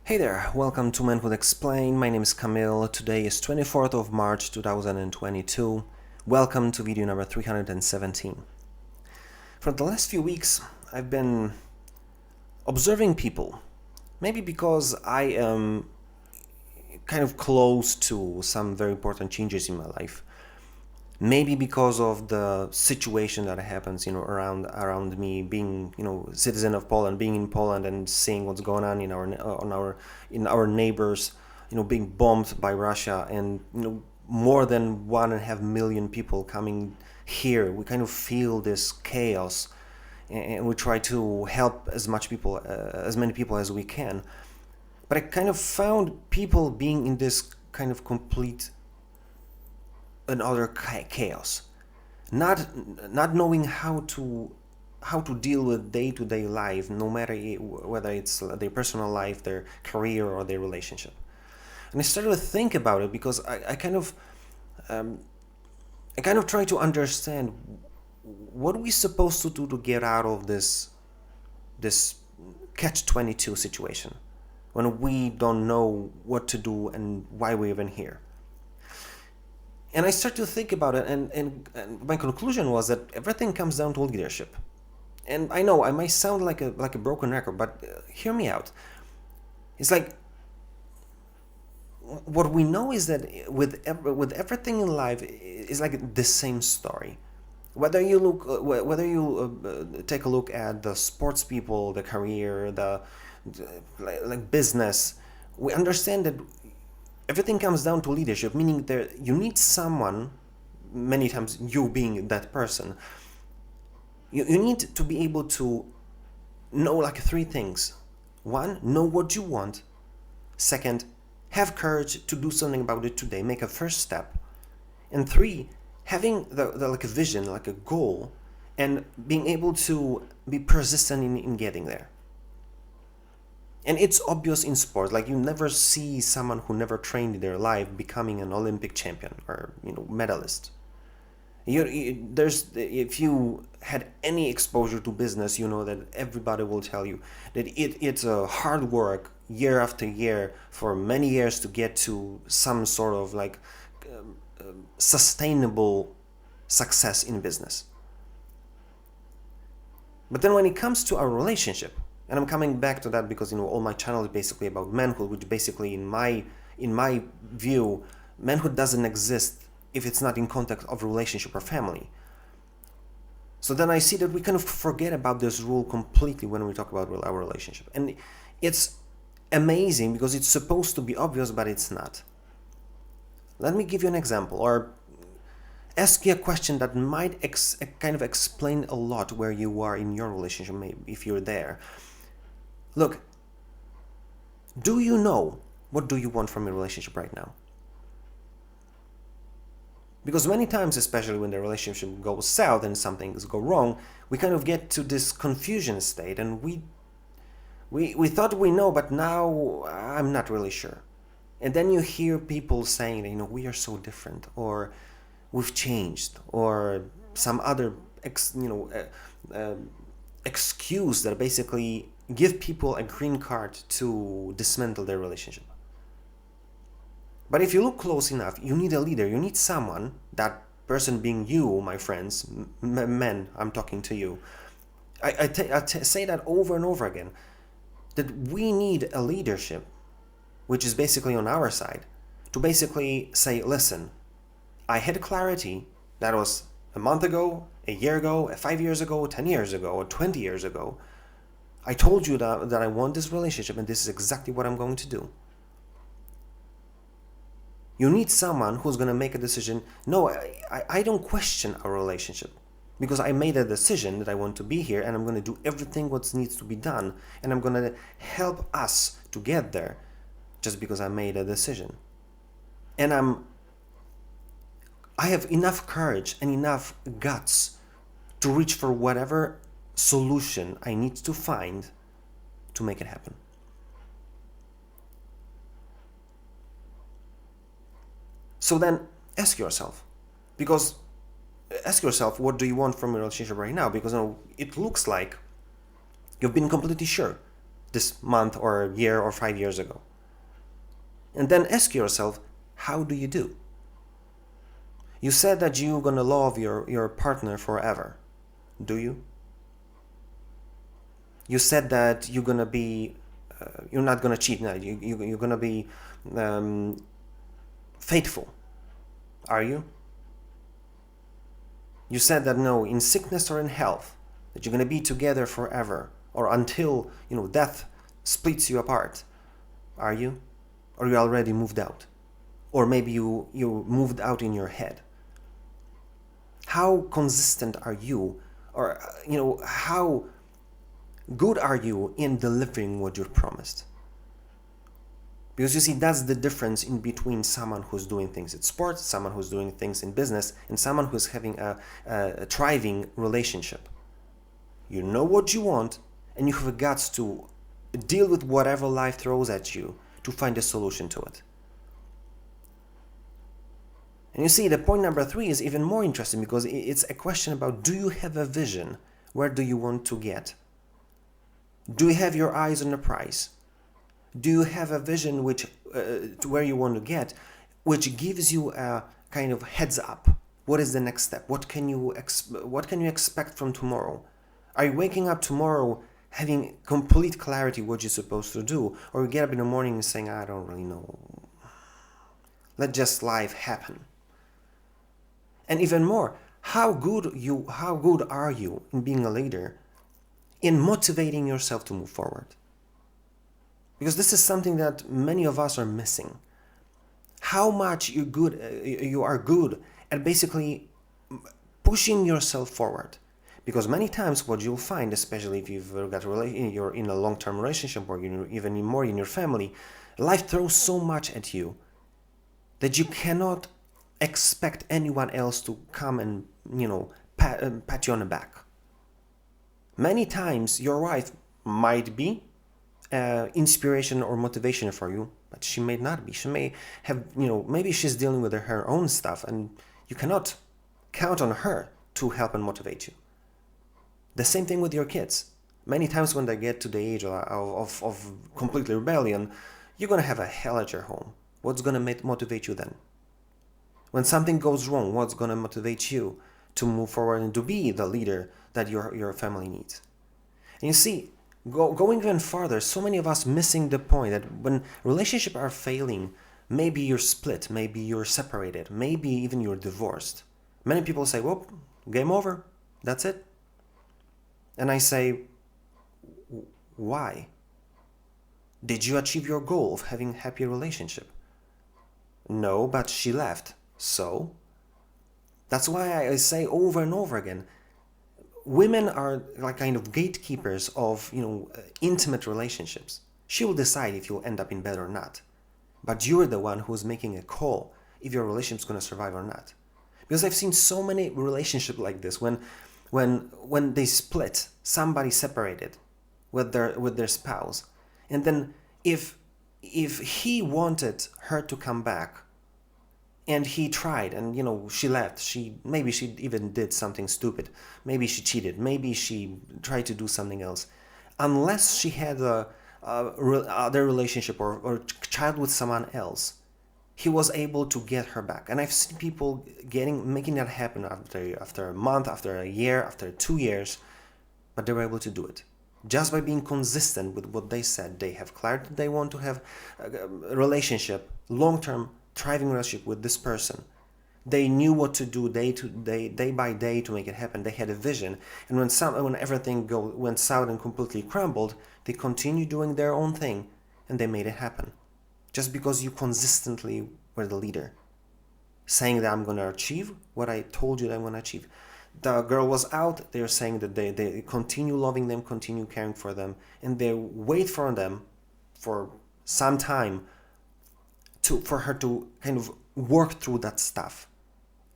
Hey there, welcome to Manhood Explained. My name is Camille. Today is 24th of March 2022. Welcome to video number 317. For the last few weeks, I've been observing people. Maybe because I am kind of close to some very important changes in my life. Maybe because of the situation that happens, around me, being, citizen of Poland, being in Poland and seeing what's going on in our neighbors, being bombed by Russia, and more than 1.5 million people coming here. We kind of feel this chaos, and we try to help as many people as we can. But I kind of found people being in this kind of complete another chaos, not knowing how to deal with day-to-day life, no matter whether it's their personal life, their career, or their relationship. And I started to think about it because I kind of try to understand what are we supposed to do to get out of this catch-22 situation when we don't know what to do and why we're even here. And I started to think about it, and my conclusion was that everything comes down to leadership. And I know I might sound like a broken record, but hear me out. It's like what we know is that with everything in life is like the same story. Whether you take a look at the sports people, the career, the like business, we understand that everything comes down to leadership, meaning that you need someone, many times you being that person, you need to be able to know like three things. One, know what you want. Second, have courage to do something about it today, make a first step. And three, having the like a vision, like a goal, and being able to be persistent in getting there. And it's obvious in sports, like you never see someone who never trained in their life becoming an Olympic champion or medalist. If you had any exposure to business, you know that everybody will tell you that it's a hard work year after year for many years to get to some sort of like sustainable success in business. But then when it comes to our relationship, and I'm coming back to that because all my channel is basically about manhood, which basically in my view, manhood doesn't exist if it's not in context of relationship or family. So then I see that we kind of forget about this rule completely when we talk about our relationship. And it's amazing because it's supposed to be obvious, but it's not. Let me give you an example, or ask you a question that might kind of explain a lot where you are in your relationship, maybe if you're there. Look, do you know what do you want from your relationship right now? Because many times, especially when the relationship goes south and some things go wrong, we kind of get to this confusion state, and we thought we know, but now I'm not really sure. And then you hear people saying, we are so different, or we've changed, or some other excuse that basically give people a green card to dismantle their relationship. But if you look close enough, you need a leader. You need someone, that person being you, my friends, men, I'm talking to you. I say that over and over again, that we need a leadership, which is basically on our side, to basically say, listen, I had clarity. That was a month ago, a year ago, 5 years ago, 10 years ago, or 20 years ago. I told you that I want this relationship, and this is exactly what I'm going to do. You need someone who's going to make a decision. No, I don't question our relationship because I made a decision that I want to be here, and I'm going to do everything what needs to be done, and I'm going to help us to get there just because I made a decision. And I have enough courage and enough guts to reach for whatever solution I need to find to make it happen. So then ask yourself, what do you want from your relationship right now? Because it looks like you've been completely sure. this month or year or 5 years ago. And then ask yourself, how do you do? You said that you're gonna love your partner forever. Do you? You said that you're gonna be, you're not gonna cheat. No, you're gonna be faithful. Are you? You said that no, in sickness or in health, that you're gonna be together forever or until death splits you apart. Are you? Or you already moved out? Or maybe you moved out in your head. How consistent are you? Or how good are you in delivering what you've promised? Because you see, that's the difference in between someone who's doing things in sports, someone who's doing things in business, and someone who's having a thriving relationship. You know what you want, and you have the guts to deal with whatever life throws at you to find a solution to it. And you see, the point number 3 is even more interesting because it's a question about, do you have a vision? Where do you want to get? Do you have your eyes on the prize? Do you have a vision which to where you want to get, which gives you a kind of heads up? What is the next step? What can you expect from tomorrow? Are you waking up tomorrow having complete clarity what you're supposed to do, or you get up in the morning and saying, I don't really know. Let just life happen. And even more, how good are you in being a leader, in motivating yourself to move forward? Because this is something that many of us are missing. How much you are good at basically pushing yourself forward. Because many times what you'll find, especially if you're in a long-term relationship or even more in your family, life throws so much at you that you cannot expect anyone else to come and pat you on the back. Many times your wife might be inspiration or motivation for you, but she may not be. She may have, maybe she's dealing with her own stuff, and you cannot count on her to help and motivate you. The same thing with your kids. Many times when they get to the age of complete rebellion, you're going to have a hell at your home. What's going to motivate you then? When something goes wrong, what's going to motivate you to move forward and to be the leader that your family needs? And you see, going even farther, so many of us missing the point that when relationships are failing, maybe you're split, maybe you're separated, maybe even you're divorced. Many people say, well, game over, that's it. And I say, why? Did you achieve your goal of having a happy relationship? No, but she left. So? That's why I say over and over again, women are like kind of gatekeepers of, intimate relationships. She will decide if you'll end up in bed or not. But you're the one who's making a call if your relationship's going to survive or not. Because I've seen so many relationships like this when they split, somebody separated with their spouse, and then if he wanted her to come back, and he tried, and she left. Maybe she even did something stupid. Maybe she cheated. Maybe she tried to do something else. Unless she had other relationship or child with someone else, he was able to get her back. And I've seen people making that happen after a month, after a year, after 2 years, but they were able to do it just by being consistent with what they said. They have clarity. They want to have a relationship, long-term, thriving relationship with this person. They knew what to do day by day to make it happen. They had a vision, and when everything went south and completely crumbled, they continued doing their own thing, and they made it happen. Just because you consistently were the leader, saying that I'm going to achieve what I told you that I'm going to achieve. The girl was out. They're saying that they continue loving them, continue caring for them, and they wait for them for some time for her to kind of work through that stuff.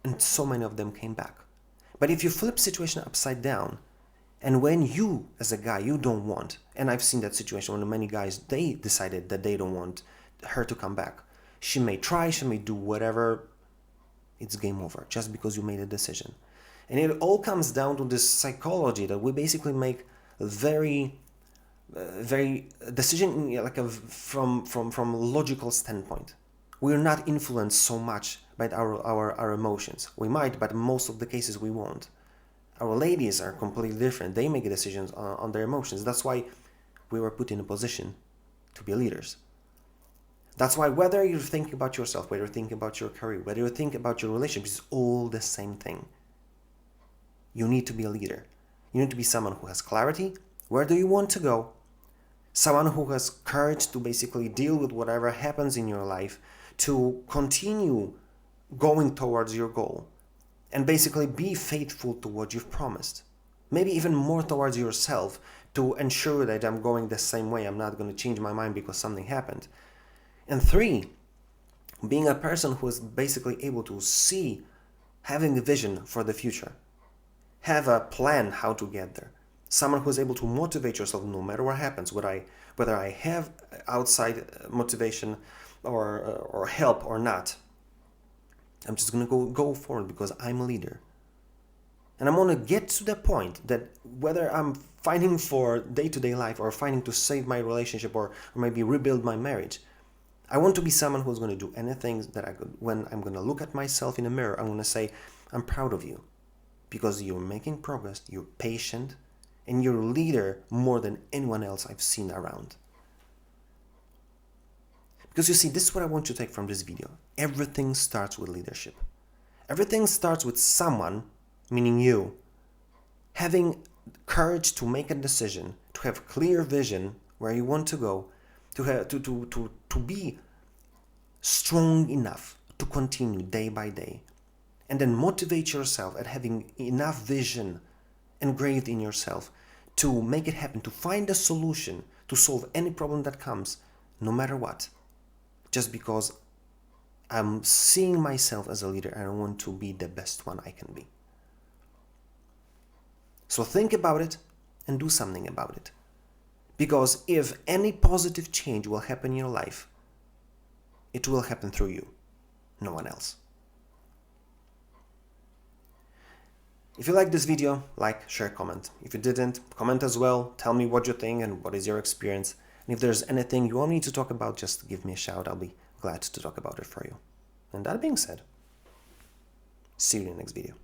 And so many of them came back. But if you flip situation upside down, and when you, as a guy, you don't want, and I've seen that situation when many guys, they decided that they don't want her to come back. She may try, she may do whatever, it's game over, just because you made a decision. And it all comes down to this psychology that we basically make very very decision, like from logical standpoint. We're not influenced so much by our emotions. We might, but most of the cases we won't. Our ladies are completely different. They make decisions on their emotions. That's why we were put in a position to be leaders. That's why whether you're thinking about yourself, whether you're thinking about your career, whether you think about your relationships, it's all the same thing. You need to be a leader. You need to be someone who has clarity. Where do you want to go? Someone who has courage to basically deal with whatever happens in your life, to continue going towards your goal, and basically be faithful to what you've promised. Maybe even more towards yourself, to ensure that I'm going the same way. I'm not going to change my mind because something happened. And 3, being a person who is basically able to see, having a vision for the future, have a plan how to get there. Someone who is able to motivate yourself no matter what happens, whether I have outside motivation or help or not. I'm just going to go forward because I'm a leader. And I'm going to get to the point that whether I'm fighting for day-to-day life or fighting to save my relationship or maybe rebuild my marriage, I want to be someone who's going to do anything that I could. When I'm going to look at myself in the mirror, I'm going to say, I'm proud of you because you're making progress, you're patient, and you're a leader more than anyone else I've seen around. Because you see, this is what I want you to take from this video. Everything starts with leadership. Everything starts with someone, meaning you, having courage to make a decision, to have clear vision where you want to go, to be strong enough to continue day by day, and then motivate yourself at having enough vision engraved in yourself to make it happen, to find a solution, to solve any problem that comes, no matter what. Just because I'm seeing myself as a leader and I want to be the best one I can be. So think about it and do something about it. Because if any positive change will happen in your life, it will happen through you, no one else. If you liked this video, like, share, comment. If you didn't, comment as well. Tell me what you think and what is your experience. And if there's anything you want me to talk about, just give me a shout. I'll be glad to talk about it for you. And that being said, see you in the next video.